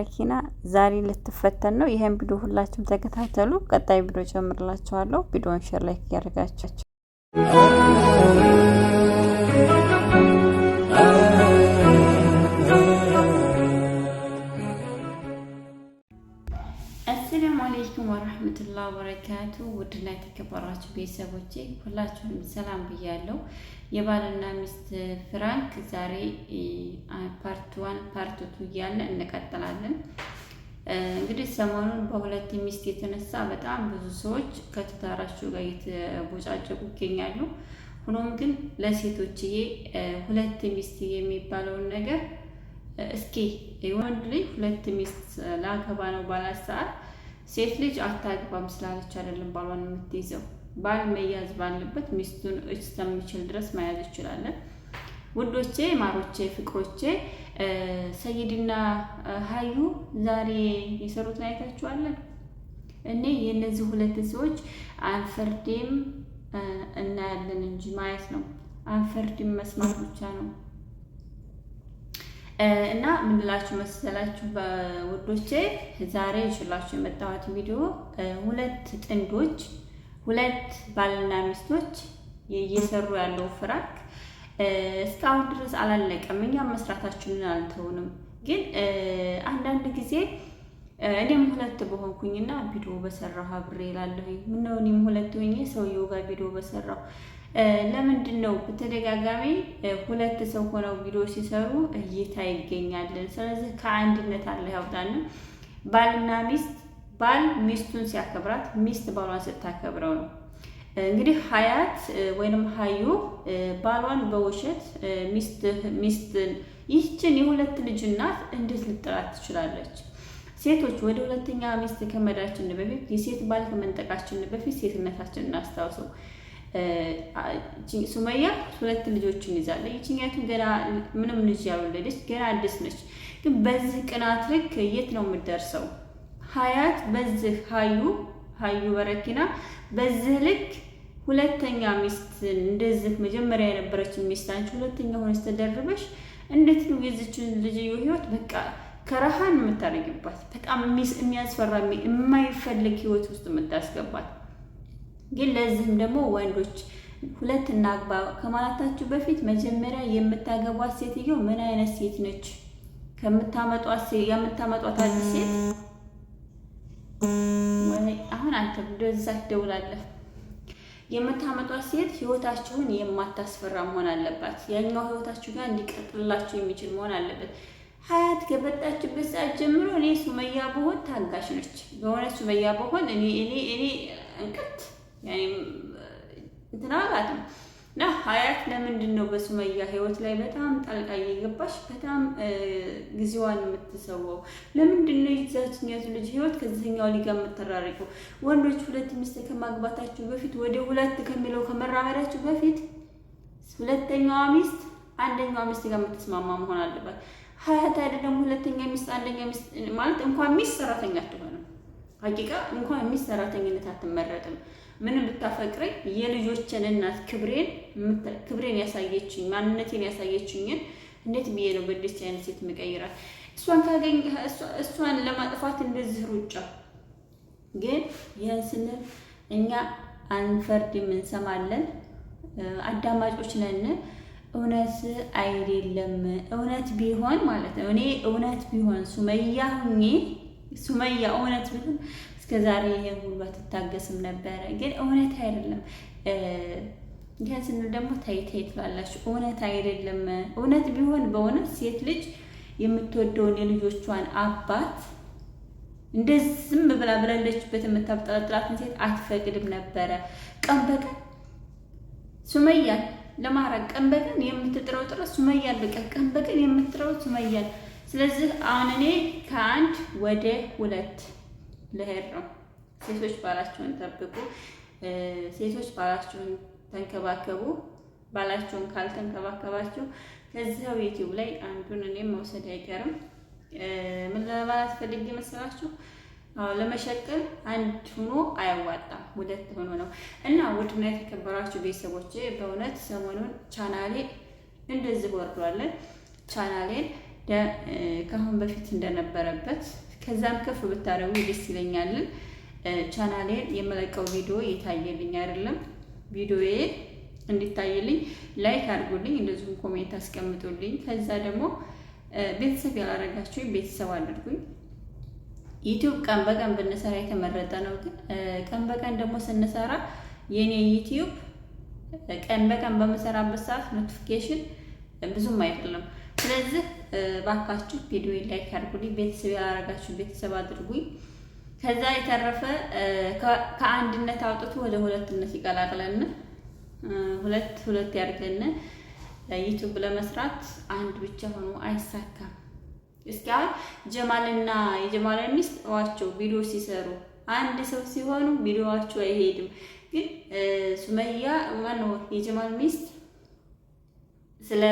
መኪና ዛሬ ልትፈተን ነው። ይሄን ቪዲዮ ሁላችሁም ተከታተሉ። ቀጣይ ቪዲዮ ጨምርላችኋለሁ። ቪዲዮን ሼር ላይክ ያደርጋችሁ። አሰላሙ አለይኩም ወራህመቱላሂ ወበረካቱ። ውድና የተከበራችሁ ቤተሰቦቼ ሁላችሁም ሰላም ብያለሁ። የባልና ሚስት ፍራንክ ዛሬ ፓርት 1 ፓርት 2 እያለ እንቀጥላለን። እንግዲህ ሰሞኑን በሁለት ሚስት የተነሳ በጣም ብዙ ሰዎች ከትዳራቸው ጋር እየተቦጫጨቁ ይገኛሉ። ሆኖም ግን ለሴቶችዬ ሁለት ሚስት የሚባለውን ነገር እስኪ ወንድ ልጅ ሁለት ሚስት ላገባ ነው ባላት ሰዓት ሴት ልጅ አታግባም ስላለች አይደለም ባሏን የምትይዘው። ባል መያዝ ባለበት ሚስቱን እስከሚችል ድረስ መያዝ ይችላል። ውዶቼ፣ ማሮቼ፣ ፍቅሮቼ ሰይድና ሀዩ ዛሬ የሰሩትን አይታችኋል። እኔ የእነዚህ ሁለት ሰዎች አንፈርዴም እናያለን እንጂ ማየት ነው፣ አንፈርዴም መስማት ብቻ ነው። እና ምን ልላችሁ መሰላችሁ በውዶቼ፣ ዛሬ ይችላችሁ የመጣሁት ቪዲዮ ሁለት ጥንዶች ሁለት ባልና ሚስቶች እየሰሩ ያለው ፍራንክ እስካሁን ድረስ አላለቀም። እኛም መስራታችንን አልተውንም። ግን አንዳንድ ጊዜ እኔም ሁለት በሆንኩኝና ቪዲዮ በሰራሁ አብሬ እላለሁኝ። ምነው እኔም ሁለት ሆኜ ሰውየው ጋር ቪዲዮ በሰራሁ ለምንድን ነው በተደጋጋሚ ሁለት ሰው ሆነው ቪዲዮ ሲሰሩ እይታ ይገኛል? ስለዚህ ከአንድነት አለ ያውጣን። ባልና ሚስት ባል ሚስቱን ሲያከብራት ሚስት ባሏን ስታከብረው ነው። እንግዲህ ሀያት ወይንም ሀዩ ባሏን በውሸት ሚስትን ይህችን የሁለት ልጅ እናት እንዴት ልጥላት ትችላለች? ሴቶች ወደ ሁለተኛ ሚስት ከመዳችን በፊት የሴት ባል ከመንጠቃችን በፊት ሴትነታችንን እናስታውሰው። ሱመያ ሁለት ልጆችን ይዛለች። ይችኛቱን ገና ምንም ልጅ ያልወለደች ገና አዲስ ነች። ግን በዚህ ቅናት ልክ የት ነው የምትደርሰው? ሀያት በዚህ ሀዩ በረኪና በዚህ ልክ ሁለተኛ ሚስት እንደዚህ መጀመሪያ የነበረችን ሚስት አንቺ ሁለተኛ ሆነሽ ተደርበሽ እንዴት ነው የዚችን ልጅ ህይወት በቃ ከረሃን የምታደርጊባት? በጣም የሚያስፈራ የማይፈልግ ህይወት ውስጥ የምታስገባት። ግን ለዚህም ደግሞ ወንዶች ሁለት እናግባ ከማለታችሁ በፊት መጀመሪያ የምታገቧት ሴትዮ ምን አይነት ሴት ነች? የምታመጧት አዲስ ሴት ወይ አሁን አንተ እንደዛ ትደውላለህ። የምታመጧት ሴት ህይወታችሁን የማታስፈራ መሆን አለባት። ያኛው ህይወታችሁ ጋር እንዲቀጥልላችሁ የሚችል መሆን አለበት። ሀያት ከበጣችበት ሰዓት ጀምሮ እኔ ሱመያ በሆን ታጋሽ ነች። በሆነ ሱመያ በሆን እኔ እንቅት ያኔ እንትና አላትም። እና ሀያት ለምንድን ነው በሱመያ ህይወት ላይ በጣም ጣልቃ እየገባሽ በጣም ጊዜዋን የምትሰዋው? ለምንድን ነው የዛችኛቱ ልጅ ህይወት ከዚህኛው ሊጋ የምትራርቀው? ወንዶች ሁለት ሚስት ከማግባታችሁ በፊት ወደ ሁለት ከሚለው ከመራመዳችሁ በፊት ሁለተኛዋ ሚስት አንደኛዋ ሚስት ጋር የምትስማማ መሆን አለባት። ሀያት አይደለም ሁለተኛ ሚስት አንደኛ ሚስት ማለት እንኳን ሚስት ሰራተኛ አትሆንም። ሀቂቃ እንኳን ሚስት ሰራተኝነት አትመረጥም። ምንም ብታፈቅረኝ የልጆችን እናት ክብሬን ያሳየችኝ ማንነቴን ያሳየችኝን እንዴት ብዬ ነው በደስታ አይነት ሴት መቀየራት? እሷን ካገኝ እሷን ለማጥፋት እንደዚህ ሩጫ። ግን ይህን ስንል እኛ አንፈርድም፣ እንሰማለን፣ አዳማጮች ነን። እውነት አይደለም። እውነት ቢሆን ማለት ነው እኔ እውነት ቢሆን ሱመያ እውነት ቢሆን እስከዛሬ ይሄ ሁሉ አትታገስም ነበረ። ግን እውነት አይደለም። ይሄን ስንል ደግሞ ታይ ትላላችሁ። እውነት አይደለም። እውነት ቢሆን በእውነት ሴት ልጅ የምትወደውን የልጆቿን አባት እንደዚህ ዝም ብላ ብላለችበት የምታብጠለጥላትን ሴት አትፈቅድም ነበረ። ቀን በቀን ሱመያን ለማራቅ ቀን በቀን የምትጥረው ጥረት ሱመያን በቃ ቀን በቀን የምትጥረው ሱመያን። ስለዚህ አሁን እኔ ከአንድ ወደ ሁለት ልሄድ ነው። ሴቶች ባላችሁን ጠብቁ። ሴቶች ባላችሁን ተንከባከቡ። ባላችሁን ካልተንከባከባችሁ ከዚያው ዩቲዩብ ላይ አንዱን እኔም መውሰድ አይቀርም። ምን ለማለት ፈልጌ መሰላችሁ? ለመሸቀል አንድ ሆኖ አያዋጣም፣ ሁለት ሆኖ ነው። እና ውድና የተከበራችሁ ቤተሰቦቼ በእውነት ሰሞኑን ቻናሌ እንደዚህ ወርዷል። ቻናሌን ከአሁን በፊት እንደነበረበት ከዛም ከፍ ብታረጉ ደስ ይለኛል። ቻናሌን የመለቀው ቪዲዮ እየታየልኝ አይደለም። ቪዲዮዬ እንዲታይልኝ ላይክ አድርጉልኝ፣ እንደዚሁም ኮሜንት አስቀምጡልኝ። ከዛ ደግሞ ቤተሰብ ያላረጋችሁ ቤተሰብ አድርጉኝ። ዩቲዩብ ቀን በቀን ብንሰራ የተመረጠ ነው። ግን ቀን በቀን ደግሞ ስንሰራ የኔ ዩቲዩብ ቀን በቀን በመሰራበት ሰዓት ኖቲፊኬሽን ብዙም አይደለም። ስለዚህ ባካችሁ ቪዲዮ ላይክ አድርጉልኝ። ቤተሰብ ያላረጋችሁ ቤተሰብ አድርጉኝ። ከዛ የተረፈ ከአንድነት አውጥቶ ወደ ሁለትነት ይቀላቅለን፣ ሁለት ያድርገን። ዩቲዩብ ለመስራት አንድ ብቻ ሆኖ አይሳካም። እስኪ አሁን ጀማልና የጀማል ሚስት ዋቸው ቪዲዮ ሲሰሩ አንድ ሰው ሲሆኑ ቪዲዮዋቸው አይሄድም። ግን ሱመያ ማነው የጀማል ሚስት ስለ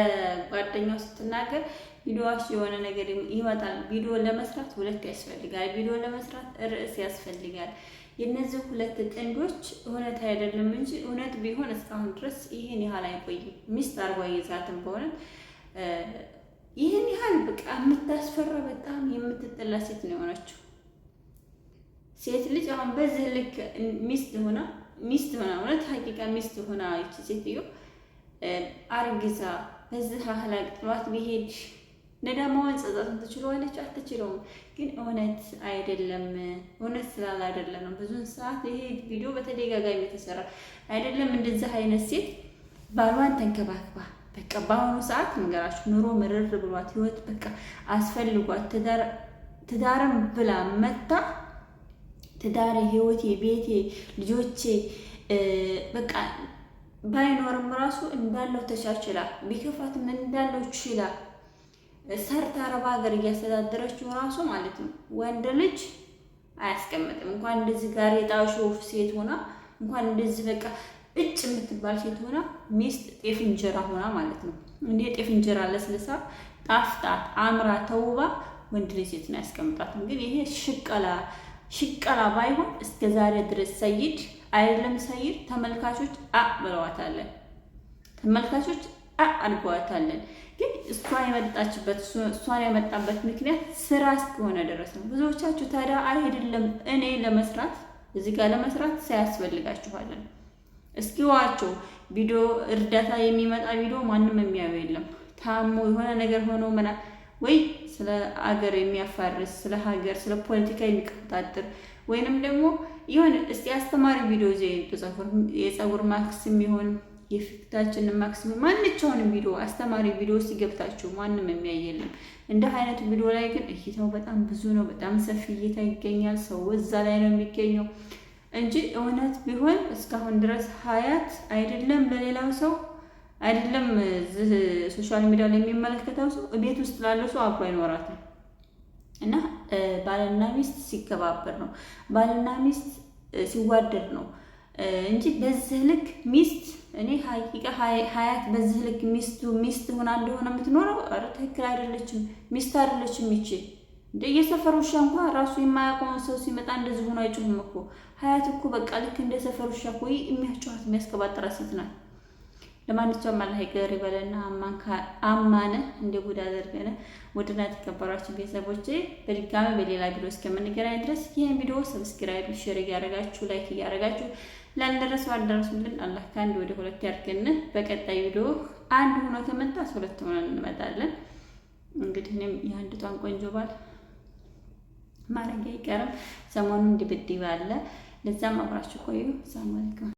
ጓደኛው ስትናገር ቪዲዮዋቸው የሆነ ነገር ይመጣል። ቪዲዮ ለመስራት ሁለት ያስፈልጋል። ቪዲዮ ለመስራት ርዕስ ያስፈልጋል። የነዚህ ሁለት ጥንዶች እውነት አይደለም እንጂ እውነት ቢሆን እስካሁን ድረስ ይሄን ያህል አይቆይም። ሚስት አርባ ይዛትም በእውነት ይሄን ያህል በቃ የምታስፈራ በጣም የምትጠላ ሴት ነው የሆነችው። ሴት ልጅ አሁን በዚህ ልክ ሚስት ሆና እውነት ሀቂቃ ሚስት ሆና ይቺ ሴትዮ አርግዛ በዚህ አህላቅ ጥሏት ቢሄድ ነዳማውን ጸጸቱን ትችለዋለች? አትችለውም። ግን እውነት አይደለም። እውነት ስላል አይደለም ነው። ብዙን ሰዓት ይሄ ቪዲዮ በተደጋጋሚ የተሰራ አይደለም። እንደዚህ አይነት ሴት ባሏን ተንከባክባ በቃ በአሁኑ ሰዓት ነገራችሁ ኑሮ ምርር ብሏት ህይወት በቃ አስፈልጓት ትዳርም ብላ መታ ትዳሬ፣ ህይወቴ፣ ቤቴ፣ ልጆቼ በቃ ባይኖርም ራሱ እንዳለው ተቻችላ ቢከፋትም እንዳለው ችላ ሰርታ አረብ ሀገር እያስተዳደረችው ራሱ ማለት ነው። ወንድ ልጅ አያስቀምጥም። እንኳን እንደዚህ ጋሬጣ ሾፍ ሴት ሆና እንኳን እንደዚህ በቃ እጭ የምትባል ሴት ሆና ሚስት ጤፍ እንጀራ ሆና ማለት ነው። እንዴ ጤፍ እንጀራ ለስልሳ ጣፍጣት አምራ ተውባ ወንድ ልጅ ሴት ነው ያስቀምጣትም። ግን ይሄ ሽቀላ ባይሆን እስከ ዛሬ ድረስ ሰይድ አይደለም ሰይድ ተመልካቾች ብለዋታለን። ተመልካቾች አድርገዋታለን። ግን እሷን የመጣበት ምክንያት ስራ እስከሆነ ድረስ ነው። ብዙዎቻችሁ ታዲያ አይደለም እኔ ለመስራት እዚህ ጋር ለመስራት ሳያስፈልጋችኋለን። እስኪ ዋቸው ቪዲዮ እርዳታ የሚመጣ ቪዲዮ ማንም የሚያዩ የለም። ታሞ የሆነ ነገር ሆኖ ምና ወይ ስለ አገር የሚያፋርስ ስለ ሀገር ስለ ፖለቲካ የሚቀጣጥር ወይንም ደግሞ ይሁን እስቲ አስተማሪ ቪዲዮ የፀጉር ማክስም ይሁን የፊታችንን ማክሲም ማንኛውንም ቪዲዮ አስተማሪ ቪዲዮ ሲገብታችሁ ማንም የሚያይ የለም። እንደ አይነቱ ቪዲዮ ላይ ግን እይታው በጣም ብዙ ነው። በጣም ሰፊ እይታ ይገኛል። ሰው እዛ ላይ ነው የሚገኘው እንጂ እውነት ቢሆን እስካሁን ድረስ ሀያት አይደለም ለሌላው ሰው አይደለም እዚህ ሶሻል ሚዲያ ላይ የሚመለከተው ሰው ቤት ውስጥ ላለው ሰው አብሮ አይኖራትም። እና ባልና ሚስት ሲከባበር ነው፣ ባልና ሚስት ሲዋደድ ነው እንጂ በዚህ ልክ ሚስት እኔ ሀቂቃ ሀያት በዚህ ልክ ሚስት ሆና እንደሆነ የምትኖረው ኧረ ትክክል አይደለችም። ሚስት አይደለችም ይቺ። እንደ የሰፈር ውሻ እንኳን ራሱ የማያውቀውን ሰው ሲመጣ እንደዚህ ሆኖ አይጮህም እኮ። ሀያት እኮ በቃ ልክ እንደ ሰፈር ውሻ እኮ የሚያጫዋት የሚያስከባጥራት ሴት ናት። ለማንኛውም አላህ ይቅር ይበለና አማነ እንደ ጉድ አደርገነ። ውድና የተከበራችሁ ቤተሰቦቼ በድጋሚ በሌላ ቪዲዮ እስከምንገናኝ ድረስ ይህን ቪዲዮ ሰብስክራይብ፣ ሼር እያደረጋችሁ ላይክ እያደረጋችሁ ላልደረሰው አልደረሱልን አላህ ከአንድ ወደ ሁለት ያድርገን። በቀጣይ ቪዲዮ አንድ ሆኖ ከመጣ ሁለት ሆነን እንመጣለን። እንግዲህ እኔም የአንዲቷን ቆንጆ ባል ማረግ አይቀርም። ሰሞኑን ድብድብ አለ። ለዛም አብራችሁ ቆዩ። ሰላም አለይኩም።